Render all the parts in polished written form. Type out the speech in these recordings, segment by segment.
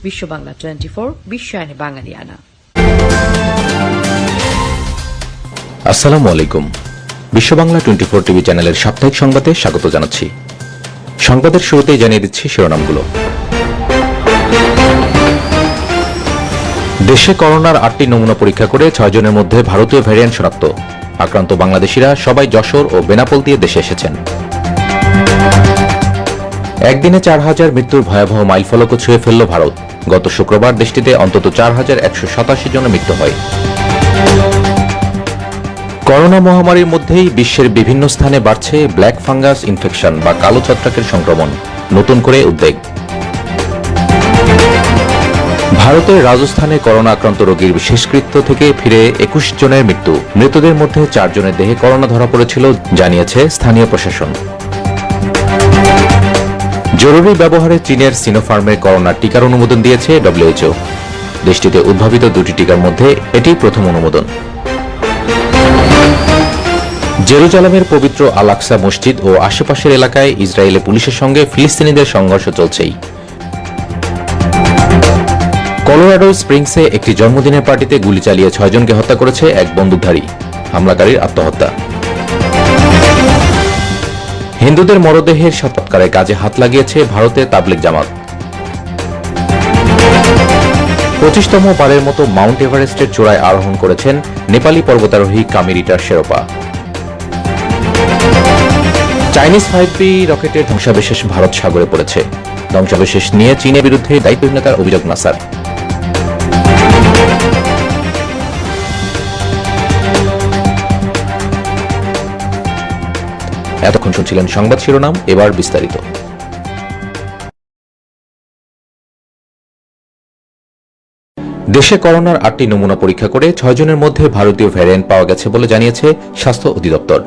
বিশ্ব বাংলা 24 বিশ্বায়নে বাঙালিয়ানা। আসসালামু আলাইকুম। বিশ্ব বাংলা 24 টিভি চ্যানেলের সাপ্তাহিক সংবাদে স্বাগত জানাচ্ছি। সংবাদের শুরুতেই জানিয়ে দিচ্ছি শিরোনামগুলো। দেশে করোনার 8টি নমুনা পরীক্ষা করে 6 জনের মধ্যে ভারতীয় ভ্যারিয়েন্ট শনাক্ত। আক্রান্ত বাংলাদেশিরা সবাই যশোর ও বেনাপোল দিয়ে দেশে এসেছেন। একদিনে 4000 মৃত্যুর ভয়াবহ মাইলফলকও ছুঁয়ে ফেলল ভারত। গত শুক্রবার দেশটিতে অন্তত 4187 জনের মৃত্যু হয়। করোনা মহামারীর মধ্যেই বিশ্বের বিভিন্ন স্থানে বাড়ছে ব্ল্যাক ফাঙ্গাস ইনফেকশন বা কালো ছত্রাকের সংক্রমণ। নতুন করে উদ্বেগ। ভারতের রাজস্থানে করোনা আক্রান্ত রোগীর শেষকৃত্য থেকে ফিরে 21 জনের মৃত্যু। মৃতদের মধ্যে 4 জনের দেহে করোনা ধরা পড়েছিল, জানিয়েছে স্থানীয় প্রশাসন। জরুরি ব্যবহারে চীনের সিনোফার্মের করোনা টিকার অনুমোদন দিয়েছে ডব্লিউএইচও। দেশটিতে উদ্ভাবিত 2টি টিকার মধ্যে এটি প্রথম অনুমোদন। জেরুজালেমের পবিত্র আল আকসা মসজিদ ও আশেপাশের এলাকায় ইসরায়েলি পুলিশের সঙ্গে ফিলিস্তিনিদের সংঘর্ষ চলছেই। কলোরাডো স্প্রিংসে একটি জন্মদিনের পার্টিতে গুলি চালিয়ে 6 জনকে হত্যা করেছে এক বন্দুকধারী। হামলাকারীর আত্মহত্যা। হিন্দুদের মরদেহের সৎকারের কাজে হাত লাগিয়েছে ভারতের তাবলিগ জামাত। 25তম বারের মতো মাউন্ট এভারেস্টের চূড়ায় আরোহণ করেছেন নেপালি পর্বতারোহী কামিরিটার শেরোপা। চাইনিজ 5B রকেটের ধ্বংসাবশেষ ভারত সাগরে পড়েছে। ধ্বংসাবশেষ নিয়ে চীনের বিরুদ্ধে দায়িত্বহীনতার অভিযোগ নাসার। এতক্ষণ শুনছিলেন সংবাদ শিরোনাম, এবার বিস্তারিত। দেশে করোনার 8টি নমুনা পরীক্ষা করে 6 জনের মধ্যে ভারতীয় ভ্যারিয়েন্ট পাওয়া গেছে বলে জানিয়েছে স্বাস্থ্য অধিদপ্তর।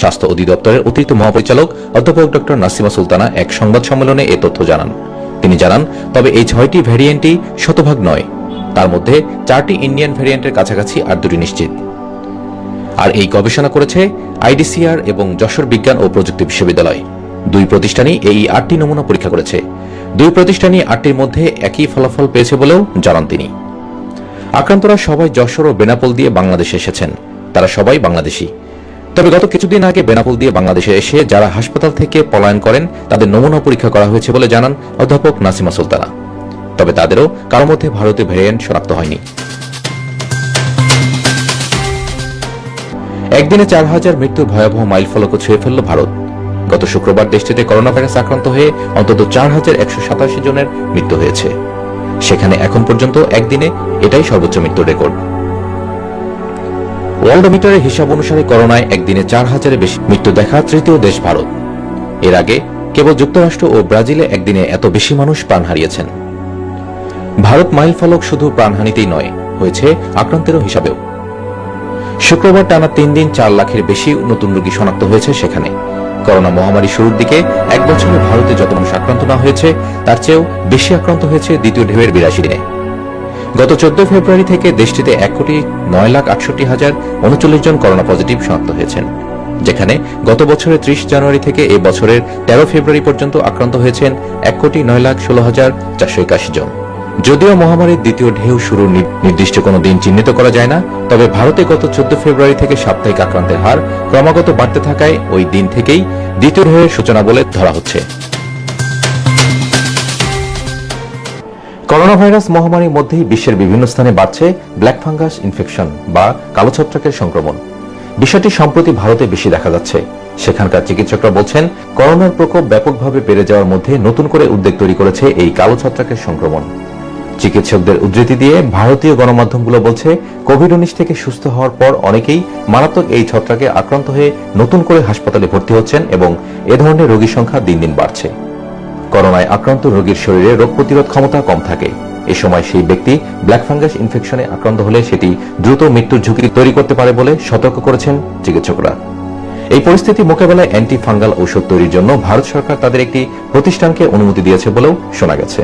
স্বাস্থ্য অধিদপ্তরের অতিরিক্ত মহাপরিচালক অধ্যাপক ড নাসিমা সুলতানা এক সংবাদ সম্মেলনে এ তথ্য জানান। তিনি জানান, তবে এই 6টি ভ্যারিয়েন্টই শতভাগ নয়। তার মধ্যে 4টি ইন্ডিয়ান ভ্যারিয়েন্টের কাছাকাছি আর 2টি নিশ্চিত। আর এই গবেষণা করেছে আইডিসিআর এবং যশোর বিজ্ঞান ও প্রযুক্তি বিশ্ববিদ্যালয়। 2 প্রতিষ্ঠানই এই 8টি নমুনা পরীক্ষা করেছে। 2 প্রতিষ্ঠানই 8টির মধ্যে একই ফলাফল পেয়েছে বলেও জানান তিনি। আক্রান্তরা সবাই যশোর ও বেনাপোল দিয়ে বাংলাদেশে এসেছেন। তারা সবাই বাংলাদেশি। তবে গত কিছুদিন আগে বেনাপোল দিয়ে বাংলাদেশে এসে যারা হাসপাতাল থেকে পলায়ন করেন তাদের নমুনা পরীক্ষা করা হয়েছে বলে জানান অধ্যাপক নাসিমা সুলতানা। তবে তাদেরও কারো মধ্যে ভারতীয় ভ্যারিয়েন্ট শনাক্ত হয়নি। একদিনে 4000 মৃত্যুর ভয়াবহ মাইলফলকও ছুঁয়ে ফেলল ভারত। গত শুক্রবার দেশটিতে করোনা ভাইরাস আক্রান্ত হয়ে অন্তত 4187 জনের মৃত্যু হয়েছে। সেখানে এখন পর্যন্ত একদিনে এটাই সর্বোচ্চ মৃত্যুর রেকর্ড। ওয়ার্ল্ডোমিটারের হিসাব অনুসারে করোনায় একদিনে 4000-এর বেশি মৃত্যু দেখা তৃতীয় দেশ ভারত। এর আগে কেবল যুক্তরাষ্ট্র ও ব্রাজিলে একদিনে এত বেশি মানুষ প্রাণ হারিয়েছেন। ভারত মাইলফলক শুধু প্রাণহানিতেই নয়, হয়েছে আক্রান্তেরও হিসাবেও। শুক্রবার টানা 3 দিন 4 লাখের বেশি নতুন রোগী শনাক্ত হয়েছে সেখানে। করোনা মহামারী শুরুর দিকে এক বছরে ভারতে যত মানুষ আক্রান্ত না হয়েছে তার চেয়েও বেশি আক্রান্ত হয়েছে দ্বিতীয় ঢেউয়ের 82 দিনে। গত 14 ফেব্রুয়ারি থেকে দেশটিতে 1,09,68,039 জন করোনা পজিটিভ শনাক্ত হয়েছেন, যেখানে গত বছরের 30 জানুয়ারি থেকে এই বছরের 13 ফেব্রুয়ারি পর্যন্ত আক্রান্ত হয়েছেন 1,09,16,481 জন। যদিও মহামারীর দ্বিতীয় ঢেউ শুরুর নির্দিষ্ট কোনো দিন চিহ্নিত করা যায় না, তবে ভারতে গত 14 ফেব্রুয়ারি থেকে সাপ্তাহিক আক্রান্তের হার ক্রমাগত বাড়তে থাকায় ওই দিন থেকেই দ্বিতীয় ঢেউয়ের সূচনা বলে ধরা হচ্ছে। করোনা ভাইরাস মহামারীর মধ্যেই বিশ্বের বিভিন্ন স্থানে বাড়ছে ব্ল্যাক ফাঙ্গাস ইনফেকশন বা কালো ছত্রাকের সংক্রমণ। বিষয়টি সম্প্রতি ভারতে বেশি দেখা যাচ্ছে। সেখানকার চিকিৎসকরা বলছেন, করোনার প্রকোপ ব্যাপকভাবে বেড়ে যাওয়ার মধ্যে নতুন করে উদ্বেগ তৈরি করেছে এই কালো ছত্রাকের সংক্রমণ। চিকিৎসকদের উদ্ধৃতি দিয়ে ভারতীয় গণমাধ্যমগুলো বলছে, কোভিড-19 থেকে সুস্থ হওয়ার পর অনেকেই মারাত্মক এই ছত্রাকে আক্রান্ত হয়ে নতুন করে হাসপাতালে ভর্তি হচ্ছেন এবং এ ধরনের রোগীর সংখ্যা দিন দিন বাড়ছে। করোনায় আক্রান্ত রোগীর শরীরে রোগ প্রতিরোধ ক্ষমতা কম থাকে। এ সময় সেই ব্যক্তি ব্ল্যাক ফাঙ্গাস ইনফেকশনে আক্রান্ত হলে সেটি দ্রুত মৃত্যুর ঝুঁকি তৈরি করতে পারে বলে সতর্ক করেছেন চিকিৎসকরা। এই পরিস্থিতি মোকাবেলায় অ্যান্টি ফাঙ্গাল ঔষধ তৈরির জন্য ভারত সরকার তাদের একটি প্রতিষ্ঠানকে অনুমতি দিয়েছে বলেও শোনা গেছে।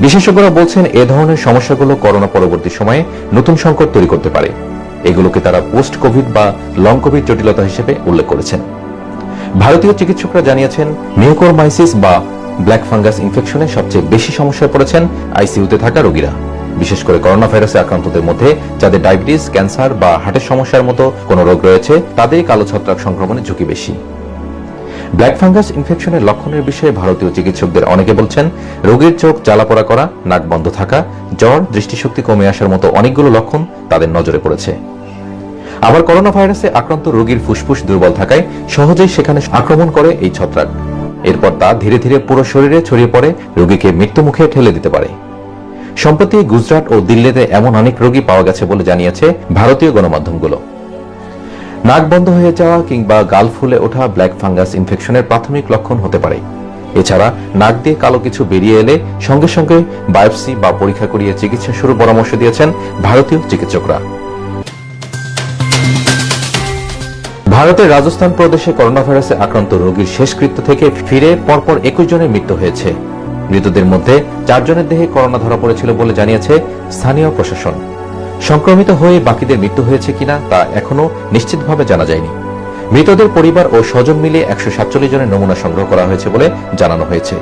বিশেষজ্ঞরা বলছেন, এ ধরনের সমস্যাগুলো করোনা পরবর্তী সময়ে নতুন সংকট তৈরি করতে পারে। এগুলোকে তারা পোস্ট কোভিড বা লং কোভিড জটিলতা হিসেবে উল্লেখ করেছেন। ভারতীয় চিকিৎসকরা জানিয়েছেন, মিউকরমাইসিস বা ব্ল্যাক ফাঙ্গাস ইনফেকশনে সবচেয়ে বেশি সমস্যায় পড়েছেন আইসিইউতে থাকা রোগীরা। বিশেষ করে করোনা ভাইরাসে আক্রান্তদের মধ্যে যাদের ডায়াবেটিস, ক্যান্সার বা হার্টের সমস্যার মতো কোনো রোগ রয়েছে তাদেরই কালো ছত্রাক সংক্রমণের ঝুঁকি বেশি। ব্ল্যাক ফাঙ্গাস ইনফেকশনের লক্ষণের বিষয়ে ভারতীয় চিকিৎসকদের অনেকে বলছেন, রোগীর চোখ জ্বালাপোড়া করা, নাক বন্ধ থাকা, জ্বর, দৃষ্টিশক্তি কমে আসার মতো অনেকগুলো লক্ষণ তাদের নজরে পড়েছে। আবার করোনা ভাইরাসে আক্রান্ত রোগীর ফুসফুস দুর্বল থাকায় সহজেই সেখানে আক্রমণ করে এই ছত্রাক। এরপর তা ধীরে ধীরে পুরো শরীরে ছড়িয়ে পড়ে, রোগীকে মৃত্যুমুখে ঠেলে দিতে পারে। সম্প্রতি গুজরাট ও দিল্লিতে এমন অনেক রোগী পাওয়া গেছে বলে জানিয়েছে ভারতীয় গণমাধ্যমগুলো। নাক বন্ধ হয়ে যাওয়া কিংবা গাল ফুলে ওঠা ব্ল্যাক ফাঙ্গাস ইনফেকশনের প্রাথমিক লক্ষণ হতে পারে। এছাড়া নাক দিয়ে কালো কিছু বেরিয়ে এলে সঙ্গে সঙ্গে বায়োপসি বা পরীক্ষা করিয়ে চিকিৎসা শুরুর পরামর্শ দিয়েছেন ভারতীয় চিকিৎসকরা। ভারতের রাজস্থান প্রদেশে করোনা ভাইরাসে আক্রান্ত রোগীর শেষকৃত্য থেকে ফিরে পরপর 21 জনের মৃত্যু হয়েছে। মৃতদের মধ্যে 4 জনের দেহে করোনা ধরা পড়েছিল বলে জানিয়েছে স্থানীয় প্রশাসন। সংক্রমিত হয়ে বাকিদের মৃত্যু হয়েছে কিনা তা এখনো নিশ্চিতভাবে জানা যায়নি। মৃতদের পরিবার ও স্বজন মিলিয়ে 147 জনের নমুনা সংগ্রহ করা হয়েছে বলে জানানো হয়েছে।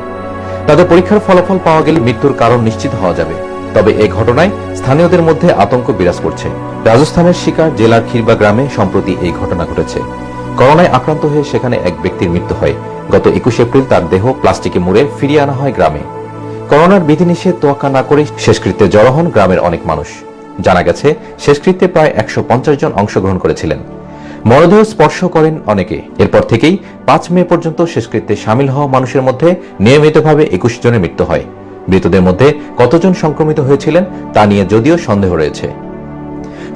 তাদের পরীক্ষার ফলাফল পাওয়া গেলে মৃত্যুর কারণ নিশ্চিত হওয়া যাবে। তবে এই ঘটনায় স্থানীয়দের মধ্যে আতঙ্ক বিরাজ করছে। রাজস্থানের শিকার জেলার খিরবা গ্রামে সম্প্রতি এই ঘটনা ঘটেছে। করোনায় আক্রান্ত হয়ে সেখানে এক ব্যক্তির মৃত্যু হয়। গত 21 এপ্রিল তার দেহ প্লাস্টিকে মুড়ে ফিরিয়ে আনা হয় গ্রামে। করোনার বিধিনিষেধ তোয়াক্কা না করে শেষকৃত্যে জড়ো হন গ্রামের অনেক মানুষ। জানা গেছে, শেষকৃত্যে প্রায় 150 জন অংশগ্রহণ করেছিলেন। মরদেহ স্পর্শ করেন অনেকে। এরপর থেকেই 5 মে পর্যন্ত শেষকৃত্যে সামিল হওয়া মানুষের মধ্যে নিয়মিতভাবে 21 জনের মৃত্যু হয়। মৃতদের মধ্যে কতজন সংক্রমিত হয়েছিলেন তা নিয়ে যদিও সন্দেহ রয়েছে।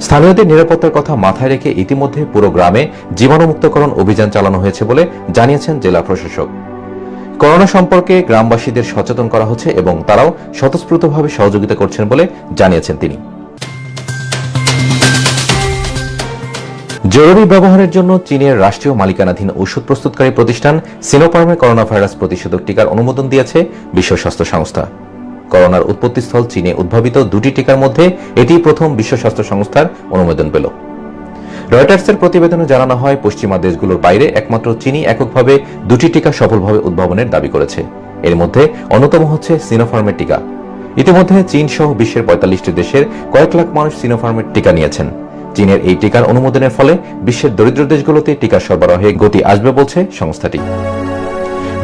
স্থানীয়দের নিরাপত্তার কথা মাথায় রেখে ইতিমধ্যে পুরো গ্রামে জীবাণুমুক্তকরণ অভিযান চালানো হয়েছে বলে জানিয়েছেন জেলা প্রশাসক। করোনা সম্পর্কে গ্রামবাসীদের সচেতন করা হচ্ছে এবং তারাও স্বতঃস্ফূর্তভাবে সহযোগিতা করছেন বলে জানিয়েছেন তিনি। জরুরি ব্যবহারের জন্য চীনের রাষ্ট্রীয় মালিকানাধীন ওষুধ প্রস্তুতকারী প্রতিষ্ঠান সিনোফার্মে করোনা ভাইরাস প্রতিষেধক টিকার অনুমোদন দিয়েছে বিশ্ব স্বাস্থ্য সংস্থা। করোনার উৎপত্তিস্থল চীনে উদ্ভাবিত 2টি টিকার মধ্যে এটি প্রথম বিশ্ব স্বাস্থ্য সংস্থার অনুমোদন পেল। রয়টার্সের প্রতিবেদনে জানানো হয়, পশ্চিমা দেশগুলোর বাইরে একমাত্র চীনই এককভাবে 2টি টিকা সফলভাবে উদ্ভাবনের দাবি করেছে। এর মধ্যে অন্যতম হচ্ছে সিনোফার্মের টিকা। ইতিমধ্যে চীন সহ বিশ্বের 45টি দেশের কয়েক লাখ মানুষ সিনোফার্মের টিকা নিয়েছেন। চীনের এই টিকার অনুমোদনের ফলে বিশ্বের দরিদ্র দেশগুলোতে টিকা সরবরাহে গতি আসবে বলছে সংস্থাটি।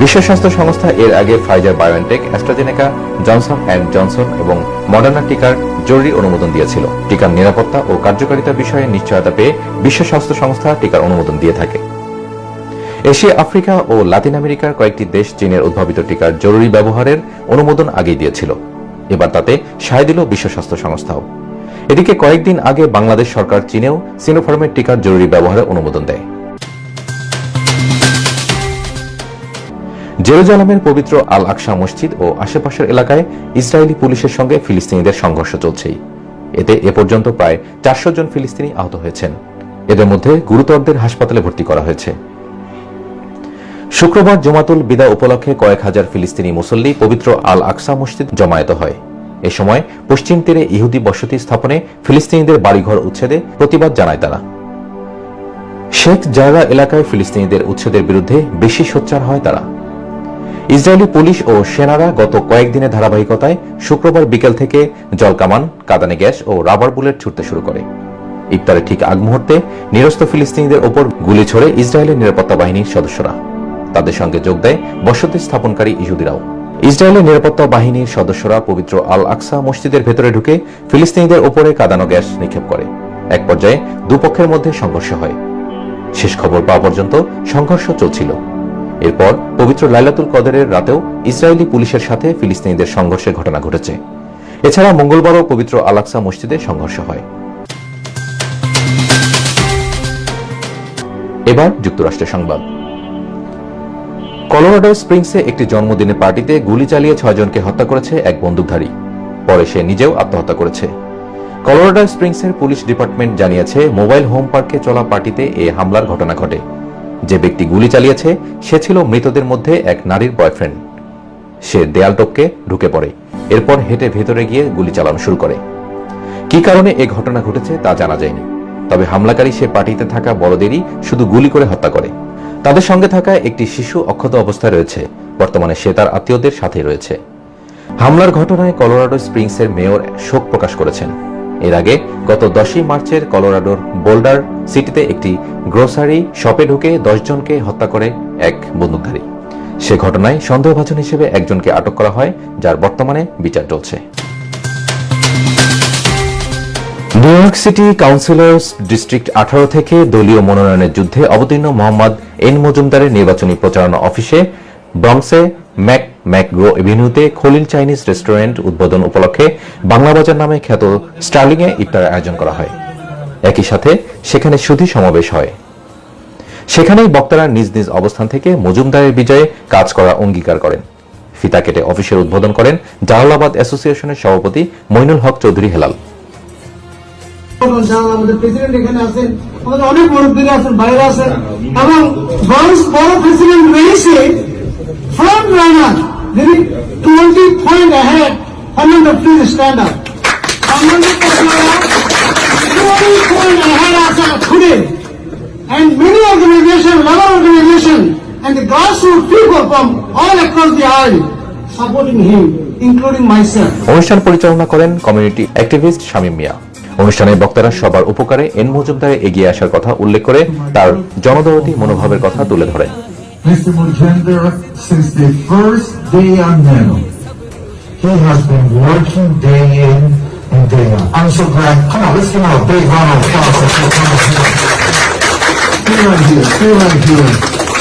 বিশ্ব স্বাস্থ্য সংস্থা এর আগে Pfizer BioNTech, AstraZeneca, Johnson and Johnson এবং মডার্না টিকার জরুরি অনুমোদন দিয়েছিল। টিকার নিরাপত্তা ও কার্যকারিতা বিষয়ে নিশ্চয়তা পেয়ে বিশ্ব স্বাস্থ্য সংস্থা টিকার অনুমোদন দিয়ে থাকে। এশিয়া, আফ্রিকা ও লাতিন আমেরিকার কয়েকটি দেশ চীনের উদ্ভাবিত টিকার জরুরি ব্যবহারের অনুমোদন আগেই দিয়েছিল। এবার তাতে সায় দিল বিশ্ব স্বাস্থ্য সংস্থাও। এদিকে কয়েকদিন আগে বাংলাদেশ সরকার চীনেও সিনোফার্মের টিকার জরুরি ব্যবহারের অনুমোদন দেয়। জেরুজালেমের পবিত্র আল আকসা মসজিদ ও আশেপাশের এলাকায় ইসরায়েলি পুলিশের সঙ্গে ফিলিস্তিনিদের সংঘর্ষ চলছেই। এতে এ পর্যন্ত প্রায় 400 জন ফিলিস্তিনি আহত হয়েছেন। এদের মধ্যে গুরুতরদের হাসপাতালে ভর্তি করা হয়েছে। শুক্রবার জুমাতুল বিদা উপলক্ষে কয়েক হাজার ফিলিস্তিনি মুসল্লি পবিত্র আল আকসা মসজিদ জমায়েত হয়। এ সময় পশ্চিম তীরে ইহুদি বসতি স্থাপনে ফিলিস্তিনিদের বাড়িঘর উচ্ছেদে প্রতিবাদ জানায় তারা। শেখ জায়রা এলাকায় ফিলিস্তিনিদের উচ্ছেদের বিরুদ্ধে বেশি সোচ্চার হয় তারা। ইসরায়েলি পুলিশ ও সেনারা গত কয়েকদিনের ধারাবাহিকতায় শুক্রবার বিকেল থেকে জলকামান, কাঁদানে গ্যাস ও রাবার বুলেট ছুটতে শুরু করে। ইফতারের ঠিক আগ মুহূর্তে নিরস্ত ফিলিস্তিনিদের ওপর গুলি ছোড়ে ইসরায়েলের নিরাপত্তা বাহিনীর সদস্যরা। তাদের সঙ্গে যোগ দেয় বসতি স্থাপনকারী ইহুদিরাও। ইসরায়েলের নিরাপত্তা বাহিনীর সদস্যরা পবিত্র আল আকসা মসজিদের ভেতরে ঢুকে ফিলিস্তিনিদের ওপরে কাঁদানো গ্যাস নিক্ষেপ করে। এক পর্যায়ে দুপক্ষের মধ্যে সংঘর্ষ হয়। শেষ খবর পাওয়া পর্যন্ত সংঘর্ষ চলছিল। এরপর পবিত্র লাইলাতুল কদরের রাতেও ইসরায়েলি পুলিশের সাথে ফিলিস্তিনিদের সংঘর্ষের ঘটনা ঘটেছে। এছাড়া মঙ্গলবারও পবিত্র আল আকসা মসজিদে সংঘর্ষ হয়। এবার যুক্তরাষ্ট্রের সংবাদ। কলোরাডো স্প্রিংসে একটি জন্মদিনের পার্টিতে গুলি চালিয়ে 6 জনকে হত্যা করেছে এক বন্দুকধারী। পরে সে নিজেও আত্মহত্যা করেছে। কলোরাডো স্প্রিংসের পুলিশ ডিপার্টমেন্ট জানিয়েছে, মোবাইল হোম পার্কে চলা পার্টিতে এই হামলার ঘটনা ঘটে। যে ব্যক্তি গুলি চালিয়েছে সে ছিল মৃতদের মধ্যে এক নারীর বয়ফ্রেন্ড। সে দেয়াল টপকে ঢুকে পড়ে। এরপর হেঁটে ভেতরে গিয়ে গুলি চালানো শুরু করে। কি কারণে এই ঘটনা ঘটেছে তা জানা যায়নি। তবে হামলাকারী সে পার্টিতে থাকা বড়দেরই শুধু গুলি করে হত্যা করে। তাদের সঙ্গে থাকা একটি শিশু অক্ষত অবস্থায় রয়েছে। বর্তমানে সে তার আত্মীয়দের সাথে রয়েছে। হামলার ঘটনায় কলোরাডো স্প্রিংসের মেয়র শোক প্রকাশ করেছেন। এর আগে গত 10 মার্চের কলোরাডোর বোল্ডার সিটিতে একটি গ্রোসারি শপে ঢুকে 10 জনকে হত্যা করে এক বন্দুকধারী। সে ঘটনায় সন্দেহভাজন হিসেবে একজনকে আটক করা হয়, যার বর্তমানে বিচার চলছে। New York city councillors district 18 থেকে দলীয় মনোনয়নের যুদ্ধে অবতীর্ণ মোহাম্মদ এন মজুমদারের নির্বাচনী প্রচারণা অফিসে ব্রঙ্কসে ম্যাকগ্রো এভিনিউতে খলিল চাইনিজ রেস্টুরেন্ট উদ্বোধন উপলক্ষে বাংলা বাজার নামে খ্যাত স্টার্লিংয়ে ইফতারের আয়োজন করা হয়। একই সাথে সেখানে সুধী সমাবেশ হয়। সেখানেই বক্তারা নিজ নিজ অবস্থান থেকে মজুমদারের বিজয়ে কাজ করার অঙ্গীকার করেন। ফিতা কেটে অফিসের উদ্বোধন করেন জালালাবাদ অ্যাসোসিয়েশনের সভাপতি মইনুল হক চৌধুরী হেলাল। আমাদের প্রেসিডেন্ট এখানে আছেন, আমাদের অনেক মুরব্বীরা আছেন, বাইরে আছেন, এবং বড় প্রেসিডেন্ট রয়েছে ফ্রন্ট রানার, যিনি 20 point ahead on the please stand up. 20 point ahead as of today, and many organizations, labor organizations, and the grassroots people from all across the island supporting him, including myself. অনুষ্ঠান পরিচালনা করেন community activist Shamim মিয়া। অনুষ্ঠানে বক্তারা সবার উপকারে N মজুমদারের এগিয়ে আসার কথা উল্লেখ করে তার জনদরদী মনোভাবের কথা তুলে ধরেন। Mr. Mujender, since the first day I met him, he has been working day in and day out. I'm so glad. Come on, let's give him a big round of applause. Stay right here, stay right here.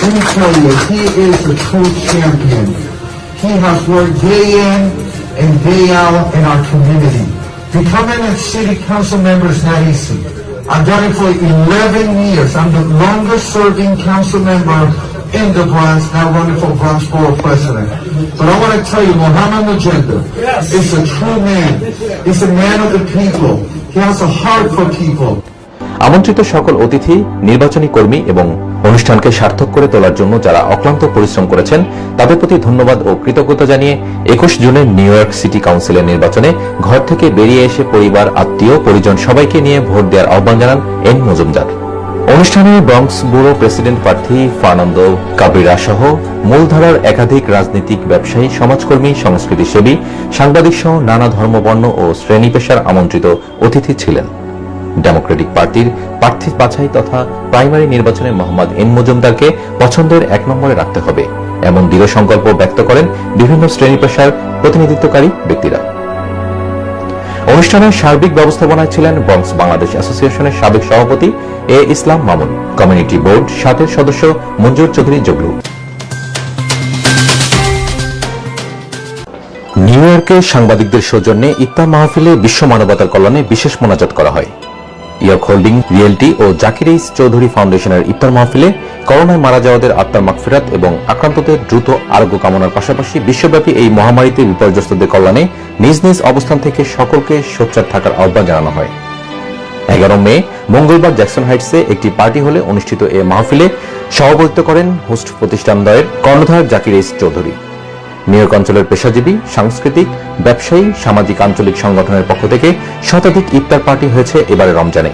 Let me tell you, he is a true champion. He has worked day in and day out in our community. Becoming a city council member is not easy. I've done it for 11 years. I'm the longest serving council member in the Bronx, now running for Bronx Borough President. But I want to tell you, Mohammed Mujender is a true man. He's a man of the people. He has a heart for people. আমন্ত্রিত সকল অতিথি, নির্বাচনী কর্মী এবং অনুষ্ঠানকে সার্থক করে তোলার জন্য যারা অক্লান্ত পরিশ্রম করেছেন তাদের প্রতি ধন্যবাদ ও কৃতজ্ঞতা জানিয়ে 21 জুনের নিউ ইয়র্ক সিটি কাউন্সিলের নির্বাচনে ঘর থেকে বেরিয়ে এসে পরিবার, আত্মীয়, পরিজন সবাইকে নিয়ে ভোট দেওয়ার আহ্বান জানান এন মজুমদার। অনুষ্ঠানে ব্রঙ্কস ব্যুরো প্রেসিডেন্ট প্রার্থী ফার্নান্দো কাবরিরা সহ মূলধারার একাধিক রাজনীতিক, ব্যবসায়ী, সমাজকর্মী, সংস্কৃতিসেবী, সাংবাদিক সহ নানা ধর্মবর্ণ ও শ্রেণী পেশার আমন্ত্রিত অতিথি ছিলেন। ডেমোক্রেটিক পার্টির প্রার্থী বাছাই তথা প্রাইমারি নির্বাচনে মোহাম্মদ এন মজুমদারকে পছন্দের 1 নম্বরে রাখতে হবে এমন দৃঢ় সংকল্প ব্যক্ত করেন বিভিন্ন শ্রেণী পেশার প্রতিনিধিত্বকারী ব্যক্তিরা। অনুষ্ঠানের সার্বিক ব্যবস্থাপনায় ছিলেন ব্রঙ্কস বাংলাদেশ অ্যাসোসিয়েশনের সাবেক সভাপতি এ ইসলাম মামুন, কমিউনিটি বোর্ড 7 সদস্য মঞ্জুর চৌধুরী জগলু। নিউ ইয়র্কে সাংবাদিকদের সৌজন্যে ইফতার মাহফিলে বিশ্ব মানবতার কল্যাণে বিশেষ মোনাজাত করা হয়। ইয়র্ক হোল্ডিং রিয়েলটি ও জাকির এইচ চৌধুরী ফাউন্ডেশনের ইফতার মাহফিলে করোনায় মারা যাওয়াদের আত্মার মাগফিরাত এবং আক্রান্তদের দ্রুত আরোগ্য কামনার পাশাপাশি বিশ্বব্যাপী এই মহামারীতে বিপর্যস্তদের কল্যাণে নিজ নিজ অবস্থান থেকে সকলকে সোচ্চার থাকার আহ্বান জানানো হয়। 11 মে মঙ্গলবার জ্যাকসন হাইটসে একটি পার্টি হলে অনুষ্ঠিত এ মাহফিলে সভাপতিত্ব করেন হোস্ট প্রতিষ্ঠানদ্বয়ের কর্ণধার Zakir H Chowdhury. New York অঞ্চলের পেশাজীবী, সাংস্কৃতিক, ব্যবসায়ী, সামাজিক আঞ্চলিক সংগঠনের পক্ষ থেকে শতাধিক ইফতার পার্টি হয়েছে এবারে রমজানে।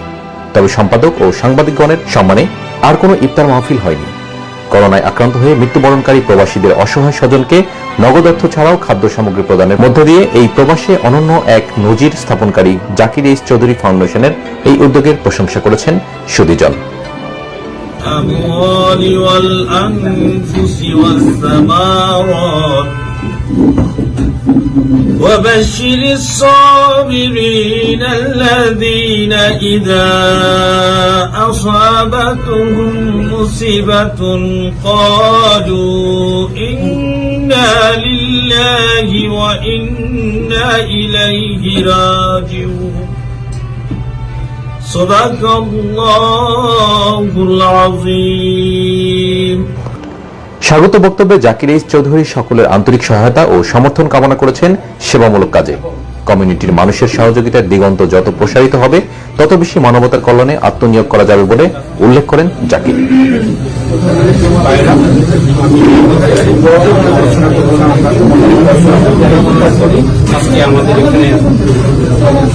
তবে সম্পাদক ও সাংবাদিকগণের সম্মানে আর কোনো ইফতার মাহফিল হয়নি। করোনায় আক্রান্ত হয়ে মৃত্যুবরণকারী প্রবাসীদের অসহায় স্বজনকে নগদ অর্থ ছাড়াও খাদ্য সামগ্রী প্রদানের মধ্য দিয়ে এই প্রবাসে অনন্য এক নজির স্থাপনকারী জাকির এইচ চৌধুরী ফাউন্ডেশনের এই উদ্যোগের প্রশংসা করেছেন সুধীজন। وبشر الصابرين الذين إذا أصابتهم مصيبة قالوا إنا لله وإنا إليه راجعون صدق الله العظيم। স্বাগত বক্তব্যে জাকির এইচ চৌধুরী সকলের আন্তরিক সহায়তা ও সমর্থন কামনা করেছেন সেবামূলক কাজে। কমিউনিটির মানুষের সহযোগিতার দিগন্ত যত প্রসারিত হবে তত বেশি মানবতার কল্যাণে আত্মনিয়োগ করা যাবে বলে উল্লেখ করেন জাকির। আজকে আমাদের এখানে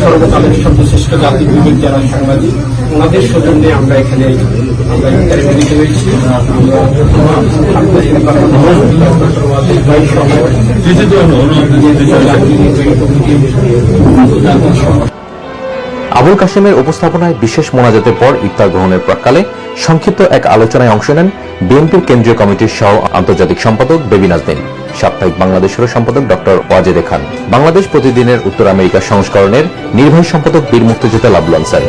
সর্বকালের সর্বশ্রেষ্ঠ জাতির বিবেক যারা সাংবাদিক, ওনাদের সৌজন্যে আমরা এখানে আমরা ইফতারে মিলিত হয়েছি। আবুল কাশেমের উপস্থাপনায় বিশেষ মোনাজাতের পর ইফতার গ্রহণের প্রাক্কালে সংক্ষিপ্ত এক আলোচনায় অংশ নেন বিএনপির কেন্দ্রীয় কমিটির সহ আন্তর্জাতিক সম্পাদক বেবি নাজনীন, সাপ্তাহিক বাংলাদেশেরও সম্পাদক ডক্টর ওয়াজেদে খান, বাংলাদেশ প্রতিদিনের উত্তর আমেরিকা সংস্করণের নির্বাহী সম্পাদক বীর মুক্তিযোদ্ধা লাবলু আনসারী।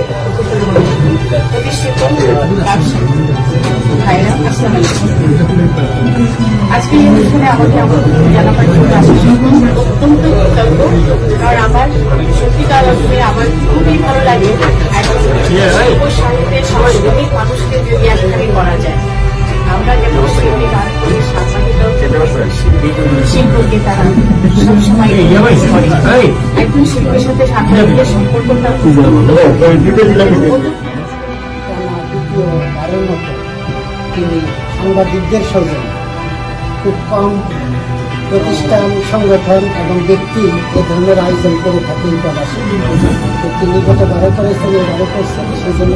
আজকে এই অনুষ্ঠানে আমাকে আমন্ত্রণ জানাবার জন্য অত্যন্ত কৃতজ্ঞ, কারণ আমার সত্যিকার অর্থে আমার খুবই ভালো লাগে শিল্প সাহিত্যের সাংস্কৃতিক মানুষকে যদি একখানে করা যায়। আমরা যেমন শিল্পী গান করি, সাংবাদিক শিল্পকে তারা সবসময় একজন শিল্পীর সাথে সাংবাদিকের সম্পর্কটা তিনি সাংবাদিকদের সঙ্গে খুব কম প্রতিষ্ঠান, সংগঠন এবং ব্যক্তি এ ধরনের আয়োজন করে থাকে এই প্রবাসে। তিনি গত 12 করেছেন, 12 করছেন, সেই জন্য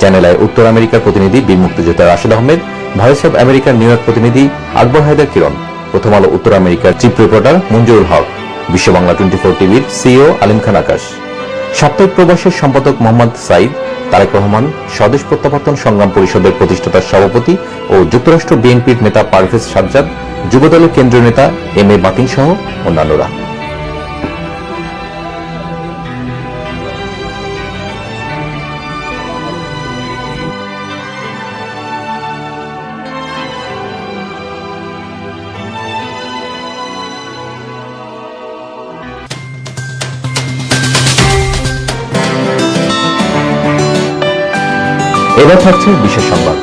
চ্যানেল আই উত্তর আমেরিকার প্রতিনিধি বীর মুক্তিযোদ্ধা রাশেদ আহমেদ, ভয়েস অব আমেরিকার নিউ ইয়র্ক প্রতিনিধি আকবর হায়দার কিরণ, প্রথম আলো উত্তর আমেরিকার চিফ রিপোর্টার মঞ্জুরুল হক, বিশ্ব বাংলা 24 টিভির সিইও আলিম খান আকাশ, সাপ্তাহিক প্রবাসের সম্পাদক মোহাম্মদ সাইদ, তারেক রহমান, স্বদেশ প্রত্যাবর্তন সংগ্রাম পরিষদের প্রতিষ্ঠাতার সভাপতি ও যুক্তরাষ্ট্র বিএনপির নেতা পারভেজ সাজ্জাদ, যুবদলের কেন্দ্রীয় নেতা এম এ বাতিন সহ অন্যান্যরা। এবার থাকছে বিশেষ সংবাদ।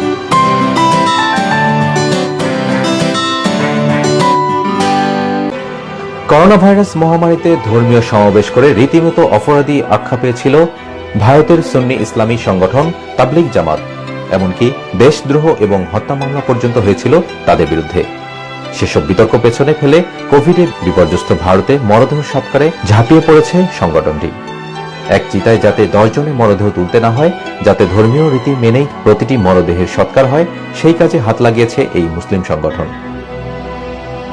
করোনা ভাইরাস মহামারীতে ধর্মীয় সমাবেশ করে রীতিমতো অপরাধী আখ্যা পেয়েছিল ভারতের সুন্নি ইসলামী সংগঠন তাবলিগ জামাত। এমনকি দেশদ্রোহ এবং হত্যা মামলা পর্যন্ত হয়েছিল তাদের বিরুদ্ধে। সেসব বিতর্ক পেছনে ফেলে কোভিডে বিপর্যস্ত ভারতে মরদেহ সৎকারে ঝাঁপিয়ে পড়েছে সংগঠনটি। এক চিতায় যাতে 10 জনের মরদেহ তুলতে না হয়, যাতে ধর্মীয় রীতি মেনেই প্রতিটি মরদেহের সৎকার হয়, সেই কাজে হাত লাগিয়েছে এই মুসলিম সংগঠন।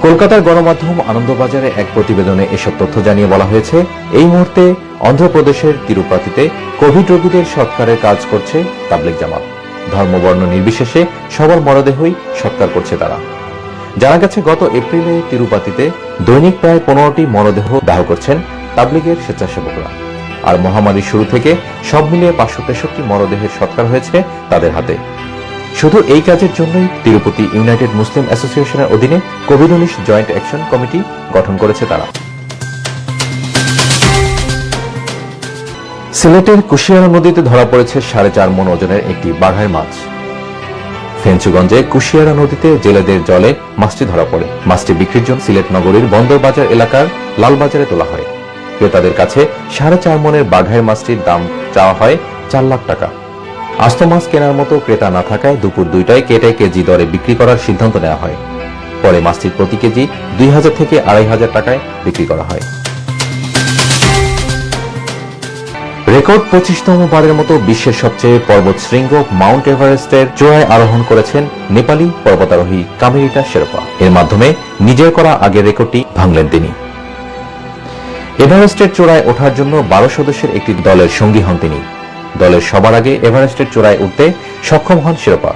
কলকাতার গণমাধ্যম আনন্দবাজারে এক প্রতিবেদনে এসব তথ্য জানিয়ে বলা হয়েছে, এই মুহূর্তে অন্ধ্রপ্রদেশের তিরুপাতিতে কোভিড রোগীদের সৎকারের কাজ করছে তাবলিগ জামাত। ধর্মবর্ণ নির্বিশেষে সবার মরদেহই সৎকার করছে তারা। জানা গেছে, গত এপ্রিলে তিরুপাতিতে দৈনিক প্রায় 15টি মরদেহ দাহ করছেন তাবলিগের স্বেচ্ছাসেবকরা। আর মহামারীর শুরু থেকে সব মিলিয়ে 563 মরদেহের সৎকার হয়েছে তাদের হাতে। শুধু এই কাজের জন্যই তিরুপতি ইউনাইটেড মুসলিম অ্যাসোসিয়েশনের অধীনে কোভিড-19 জয়েন্ট অ্যাকশন কমিটি গঠন করেছে তারা। সিলেটের কুশিয়ারা নদীতে ধরা পড়েছে 4.5 মণ ওজনের একটি বাঘের মাছ। ফেঞ্চুগঞ্জে কুশিয়ারা নদীতে জেলেদের জলে মাছটি ধরা পড়ে। মাছটি বিক্রির জন্য সিলেট নগরীর বন্দর বাজার এলাকার লালবাজারে তোলা হয়। ক্রেতাদের কাছে 4.5 মণের বাঘের মাছটির দাম চাওয়া হয় 4 লাখ টাকা। আস্ত মাছ কেনার মতো ক্রেতা না থাকায় দুপুর 2টায় কেটে কেজি দরে বিক্রি করার সিদ্ধান্ত নেওয়া হয়। পরে মাছটির প্রতি কেজি 2000 থেকে 2500 টাকায় বিক্রি করা হয়। রেকর্ড 25তম বারের মতো বিশ্বের সবচেয়ে পর্বত শৃঙ্গ মাউন্ট এভারেস্টের চূড়ায় আরোহণ করেছেন নেপালি পর্বতারোহী কামেরিটা শেরপা। এর মাধ্যমে নিজের করা আগের রেকর্ডটি ভাঙলেন তিনি। এভারেস্টের চূড়ায় ওঠার জন্য 12 সদস্যের একটি দলের সঙ্গী হন তিনি। দলের সবার আগে এভারেস্টের চূড়ায় উঠতে সক্ষম হন শেরপা।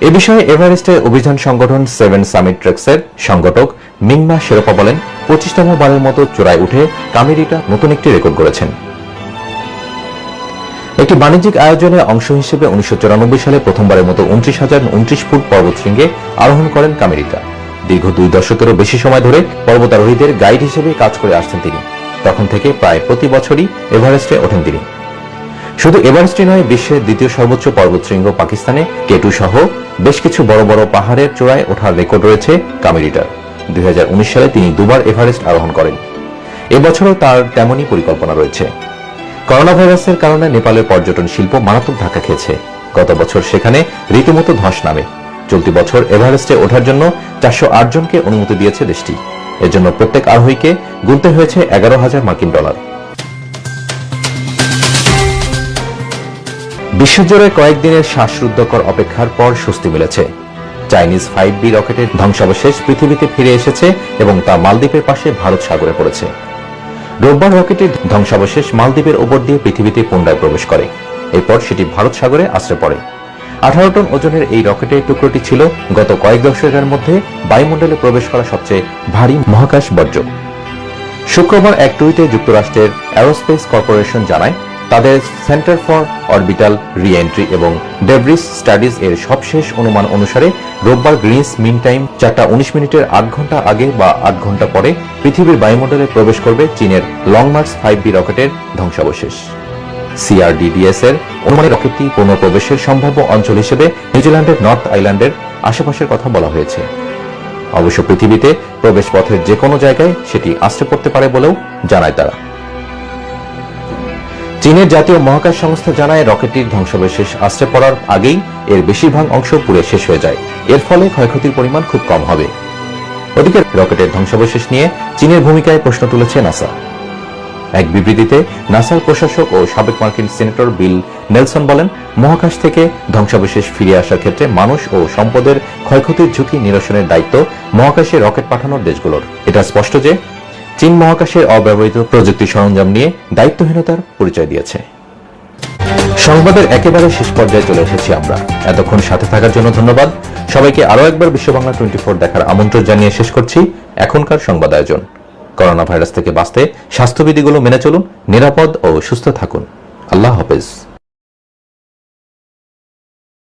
এ বিষয়ে এভারেস্টের অভিযান সংগঠন 7 সামিট ট্রেক্সের সংগঠক মিংমা শেরপা বলেন, 25তম বারের মতো চূড়ায় উঠে কামেরিটা নতুন একটি রেকর্ড করেছেন। একটি বাণিজ্যিক আয়োজনের অংশ হিসেবে 1994 সালে প্রথমবারের মতো 29,029 ফুট পর্বতশৃঙ্গে আরোহণ করেন কামেরিটা। দীর্ঘ 2 দশকেরও বেশি সময় ধরে পর্বতারোহীদের গাইড হিসেবে কাজ করে আসছেন তিনি। তখন থেকে প্রায় প্রতি বছরই এভারেস্টে ওঠেন তিনি। শুধু এভারেস্টই নয়, বিশ্বের দ্বিতীয় সর্বোচ্চ পর্বতশৃঙ্গ পাকিস্তানে কেটু সহ বেশ কিছু বড় বড় পাহাড়ের চূড়ায় ওঠার রেকর্ড রয়েছে কামেরিটার। 2019 সালে তিনি 2বার এভারেস্ট আরোহণ করেন। এবছরও তার তেমনই পরিকল্পনা রয়েছে। করোনা ভাইরাসের কারণে নেপালের পর্যটন শিল্প মারাত্মক ধাক্কা খেয়েছে। গত বছর সেখানে রীতিমতো ধস নামে। চলতি বছর এভারেস্টে ওঠার জন্য 408 জনকে অনুমতি দিয়েছে দেশটি। এর জন্য প্রত্যেক আরোহীকে গুনতে হয়েছে $11,000 মার্কিন। বিশ্বজুড়ে কয়েকদিনের শ্বাসরুদ্ধকর অপেক্ষার পর স্বস্তি মিলেছে। চাইনিজ 5B রকেটের ধ্বংসাবশেষ পৃথিবীতে ফিরে এসেছে এবং তা মালদ্বীপের পাশে ভারত সাগরে পড়েছে। রোববার রকেটের ধ্বংসাবশেষ মালদ্বীপের ওপর দিয়ে পৃথিবীতে পুনরায় প্রবেশ করে। এরপর সেটি ভারত সাগরে আশ্রয় পড়ে। 18 টন ওজনের এই রকেটের টুকরোটি ছিল গত কয়েক দশকের মধ্যে বায়ুমণ্ডলে প্রবেশ করা সবচেয়ে ভারী মহাকাশ বর্জ্য। শুক্রবার এক টুইটে যুক্তরাষ্ট্রের অ্যারোস্পেস কর্পোরেশন জানায়, তাদের সেন্টার ফর অরবিটাল রি-এন্ট্রি এবং ডেব্রিস স্টাডিজ এর সবশেষ অনুমান অনুসারে রোববার গ্রিনিচ মিন টাইম 4টা 19 মিনিটের 8 ঘন্টা আগে বা 8 ঘন্টা পরে পৃথিবীর বায়ুমণ্ডলে প্রবেশ করবে চীনের লং মার্চ 5B রকেটের ধ্বংসাবশেষ। CRDDS এর অনুমানে রকেটটি পুনঃপ্রবেশের সম্ভাব্য অঞ্চল হিসেবে নিউজিল্যান্ডের নর্থ আইল্যান্ডের আশেপাশের কথা বলা হয়েছে। অবশ্য পৃথিবীতে প্রবেশ পথের যে কোনো জায়গায় সেটি আশ্রয় পড়তে পারে বলেও জানায় তারা। চীনের জাতীয় মহাকাশ সংস্থা জানায়, রকেটটির ধ্বংসাবশেষ আশ্রয় পড়ার আগেই এর বেশিরভাগ অংশ পুড়ে শেষ হয়ে যায়। এর ফলে ক্ষয়ক্ষতির পরিমাণ খুব কম হবে। ওদিকে রকেটের ধ্বংসাবশেষ নিয়ে চীনের ভূমিকায় প্রশ্ন তুলেছে নাসা। এক বিবৃতিতে নাসার প্রশাসক ও সাবেক মার্কিন সিনেটর বিল নেলসন বলেন, মহাকাশ থেকে ধ্বংসাবশেষ ফিরে আসার ক্ষেত্রে মানুষ ও সম্পদের ক্ষয়ক্ষতির ঝুঁকি নিরসনের দায়িত্ব মহাকাশে রকেট পাঠানোর দেশগুলোর। এটা স্পষ্ট যে চীন মহাকাশের অব্যবহৃত প্রযুক্তি সরঞ্জাম নিয়ে দায়িত্বহীনতার পরিচয় দিয়েছে। সংবাদের একেবারে শেষ পর্যায়ে চলে এসেছি আমরা। এতক্ষণ সাথে থাকার জন্য ধন্যবাদ। সবাইকে আরো একবার বিশ্ব বাংলা 24 দেখার আমন্ত্রণ জানিয়ে শেষ করছি এখনকার সংবাদ আয়োজন। করোনা ভাইরাস থেকে বাঁচতে স্বাস্থ্যবিধিগুলো মেনে চলুন, নিরাপদ ও সুস্থ থাকুন। আল্লাহ হাফেজ।